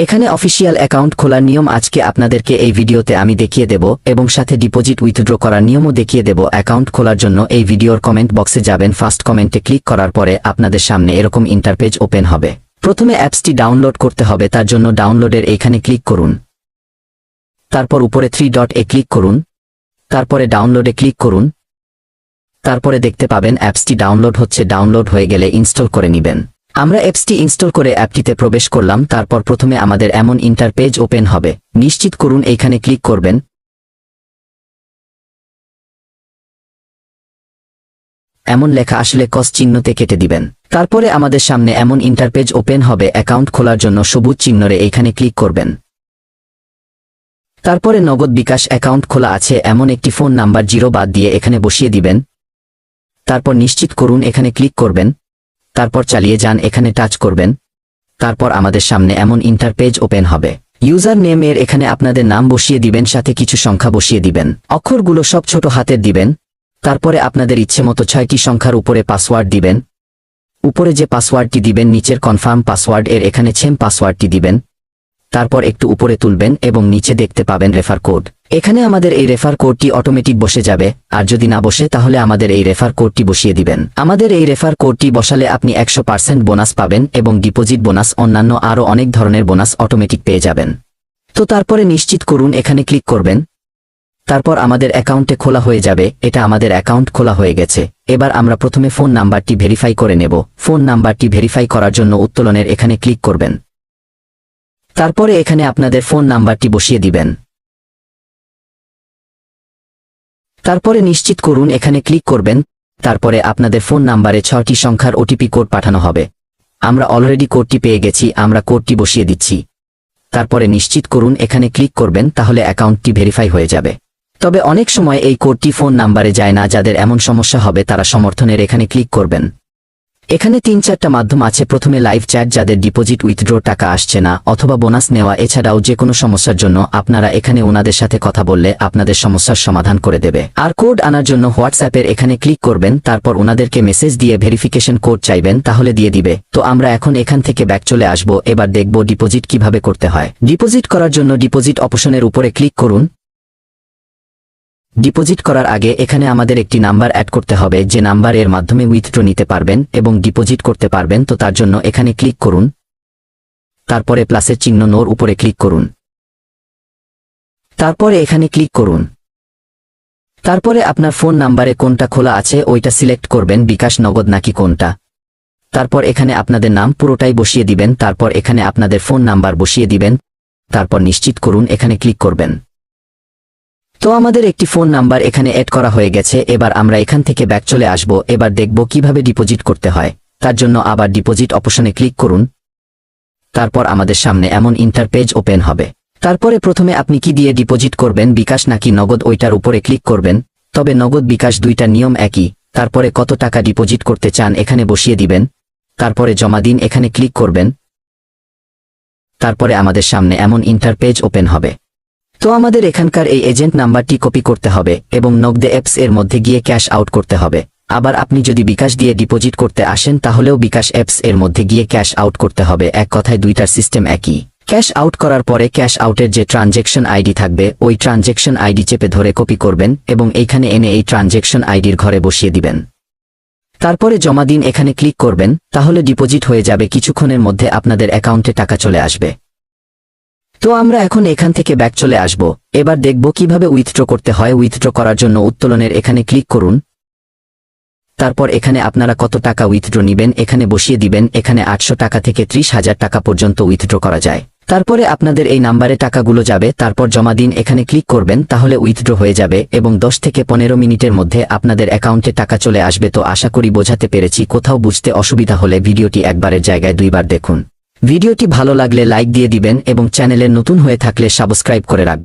এখানে official account খোলার নিয়ম আজকে আপনাদেরকে এই ভিডিওতে আমি দেখিয়ে দেব এবং সাথে ডিপোজিট উইথড্র করার নিয়মও দেখিয়ে দেব। অ্যাকাউন্ট খোলার জন্য এই ভিডিওর কমেন্ট বক্সে যাবেন, ফার্স্ট কমেন্টে ক্লিক করার পরে আপনাদের সামনে এরকম ইন্টারপেজ ওপেন হবে। প্রথমে অ্যাপসটি ডাউনলোড করতে হবে, তার জন্য ডাউনলোডের এইখানে ক্লিক করুন, তারপর উপরে 3 ডটে ক্লিক করুন, তারপরে ডাউনলোডে ক্লিক করুন, তারপরে দেখতে পাবেন অ্যাপসটি ডাউনলোড হচ্ছে। ডাউনলোড হয়ে গেলে ইনস্টল করে নেবেন। আমরা অ্যাপসটি ইনস্টল করে অ্যাপটিতে প্রবেশ করলাম, তারপর প্রথমে আমাদের এমন ইন্টারপেজ ওপেন হবে। নিশ্চিত করুন এইখানে ক্লিক করবেন। এমন লেখা আসলে কস চিহ্নতে কেটে দিবেন। তারপরে আমাদের সামনে এমন ইন্টারপেজ ওপেন হবে। অ্যাকাউন্ট খোলার জন্য সবুজ চিহ্নরে এইখানে ক্লিক করবেন। তারপরে নগদ বিকাশ অ্যাকাউন্ট খোলা আছে এমন একটি ফোন নাম্বার 0 বাদ দিয়ে এখানে বসিয়ে দিবেন। তারপর নিশ্চিত করুন এখানে ক্লিক করবেন, তারপর চালিয়ে যান, এখানে টাচ করবেন। তারপর আমাদের সামনে এমন ইন্টারপেজ ওপেন হবে। ইউজার নেম এর এখানে আপনাদের নাম বসিয়ে দিবেন, সাথে কিছু সংখ্যা বসিয়ে দিবেন। অক্ষরগুলো সব ছোট হাতের দিবেন। তারপরে আপনাদের ইচ্ছে মতো 6টি সংখ্যার উপরে পাসওয়ার্ড দিবেন। উপরে যে পাসওয়ার্ডটি দিবেন নিচের কনফার্ম পাসওয়ার্ড এর এখানে সেম পাসওয়ার্ডটি দিবেন। তারপর একটু উপরে তুলবেন এবং নিচে দেখতে পাবেন রেফার কোড। এখানে আমাদের এই রেফার কোডটি অটোমেটিক বসে যাবে, আর যদি না বসে তাহলে আমাদের এই রেফার কোডটি বসিয়ে দিবেন। আমাদের এই রেফার কোডটি বসালে আপনি 100% বোনাস পাবেন এবং ডিপোজিট বোনাস অন্যান্য আরও অনেক ধরনের বোনাস অটোমেটিক পেয়ে যাবেন। তো তারপরে নিশ্চিত করুন এখানে ক্লিক করবেন। তারপর আমাদের অ্যাকাউন্টে খোলা হয়ে যাবে। এটা আমাদের অ্যাকাউন্ট খোলা হয়ে গেছে। এবার আমরা প্রথমে ফোন নাম্বারটি ভেরিফাই করে নেব। ফোন নাম্বারটি ভেরিফাই করার জন্য উত্তোলনের এখানে ক্লিক করবেন। তারপরে এখানে আপনাদের ফোন নাম্বারটি বসিয়ে দিবেন। তারপরে নিশ্চিত করুন এখানে ক্লিক করবেন। তারপরে আপনাদের ফোন নাম্বারে 6টি সংখ্যার ওটিপি কোড পাঠানো হবে। আমরা অলরেডি কোডটি পেয়ে গেছি, আমরা কোডটি বসিয়ে দিচ্ছি। তারপরে নিশ্চিত করুন এখানে ক্লিক করবেন, তাহলে অ্যাকাউন্টটি ভেরিফাই হয়ে যাবে। তবে অনেক সময় এই কোডটি ফোন নাম্বারে যায় না। যাদের এমন সমস্যা হবে তারা সমর্থনের এখানে ক্লিক করবেন। এখানে 3-4টা মাধ্যম আছে। প্রথমে লাইভ চ্যাট, যাদের ডিপোজিট উইথড্র টাকা আসছে না অথবা বোনাস নেওয়া। এছাড়াও যে কোনো সমস্যার জন্য আপনারা এখানে ওনাদের সাথে কথা বললে আপনাদের সমস্যার সমাধান করে দেবে। আর কোড আনার জন্য হোয়াটসঅ্যাপের এখানে ক্লিক করবেন, তারপর ওনাদেরকে মেসেজ দিয়ে ভেরিফিকেশন কোড চাইবেন, তাহলে দিয়ে দিবে। তো আমরা এখন এখান থেকে ব্যাক চলে আসব। এবার দেখব ডিপোজিট কিভাবে করতে হয়। ডিপোজিট করার জন্য ডিপোজিট অপশনের উপরে ক্লিক করুন। ডিপোজিট করার আগে এখানে আমাদের একটি নাম্বার অ্যাড করতে হবে, যে নাম্বার এর মাধ্যমে উইথড্র নিতে পারবেন এবং ডিপোজিট করতে পারবেন। তো তার জন্য এখানে ক্লিক করুন, তারপরে প্লাসের চিহ্ন নোর উপরে ক্লিক করুন, তারপরে এখানে ক্লিক করুন। তারপরে আপনার ফোন নাম্বারে কোনটা খোলা আছে ওইটা সিলেক্ট করবেন, বিকাশ, নগদ নাকি কোনটা। তারপর এখানে আপনাদের নাম পুরোটাই বসিয়ে দিবেন। তারপর এখানে আপনাদের ফোন নাম্বার বসিয়ে দিবেন। তারপর নিশ্চিত করুন এখানে ক্লিক করবেন। তো আমাদের একটি ফোন নাম্বার এখানে অ্যাড করা হয়ে গেছে। এবার আমরা এখান থেকে ব্যাক চলে আসব। এবার দেখব কিভাবে ডিপোজিট করতে হয়। তার জন্য আবার ডিপোজিট অপশনে ক্লিক করুন। তারপর আমাদের সামনে এমন ইন্টারপেজ ওপেন হবে। তারপরে প্রথমে আপনি কি দিয়ে ডিপোজিট করবেন, বিকাশ নাকি নগদ, ওইটার উপরে ক্লিক করবেন। তবে নগদ বিকাশ দুইটা নিয়ম একই। তারপরে কত টাকা ডিপোজিট করতে চান এখানে বসিয়ে দিবেন। তারপরে জমা দিন এখানে ক্লিক করবেন। তারপরে আমাদের সামনে এমন ইন্টারপেজ ওপেন হবে। তো আমাদের এখানকার এই এজেন্ট নাম্বারটি কপি করতে হবে এবং নগদে অ্যাপস এর মধ্যে গিয়ে ক্যাশ আউট করতে হবে। আবার আপনি যদি বিকাশ দিয়ে ডিপোজিট করতে আসেন তাহলেও বিকাশ অ্যাপস এর মধ্যে গিয়ে ক্যাশ আউট করতে হবে। এক কথায় দুইটার সিস্টেম একই। ক্যাশ আউট করার পরে ক্যাশ আউটের যে ট্রানজ্যাকশন আইডি থাকবে ওই ট্রানজ্যাকশন আইডি চেপে ধরে কপি করবেন এবং এইখানে এনে এই ট্রানজ্যাকশন আইডির ঘরে বসিয়ে দিবেন। তারপরে জমা দিন এখানে ক্লিক করবেন, তাহলে ডিপোজিট হয়ে যাবে। কিছুক্ষণের মধ্যে আপনাদের অ্যাকাউন্টে টাকা চলে আসবে। তো আমরা এখন এখান থেকে ব্যাক চলে আসব। এবার দেখব কিভাবে উইথড্র করতে হয়। উইথড্র করার জন্য উত্তোলনের এখানে ক্লিক করুন। তারপর এখানে আপনারা কত টাকা উইথড্র নেবেন এখানে বসিয়ে দিবেন। এখানে 800 টাকা থেকে 30,000 টাকা পর্যন্ত উইথড্র করা যায়। তারপরে আপনাদের এই নাম্বারে টাকাগুলো যাবে। তারপর জমা দিন এখানে ক্লিক করবেন, তাহলে উইথড্র হয়ে যাবে এবং 10 থেকে 15 মিনিটের মধ্যে আপনাদের অ্যাকাউন্টে টাকা চলে আসবে। তো আশা করি বোঝাতে পেরেছি। কোথাও বুঝতে অসুবিধা হলে ভিডিওটি একবারের জায়গায় 2বার দেখুন। ভিডিওটি ভালো লাগলে লাইক দিয়ে দিবেন এবং চ্যানেলে নতুন হয়ে থাকলে সাবস্ক্রাইব করে রাখবেন।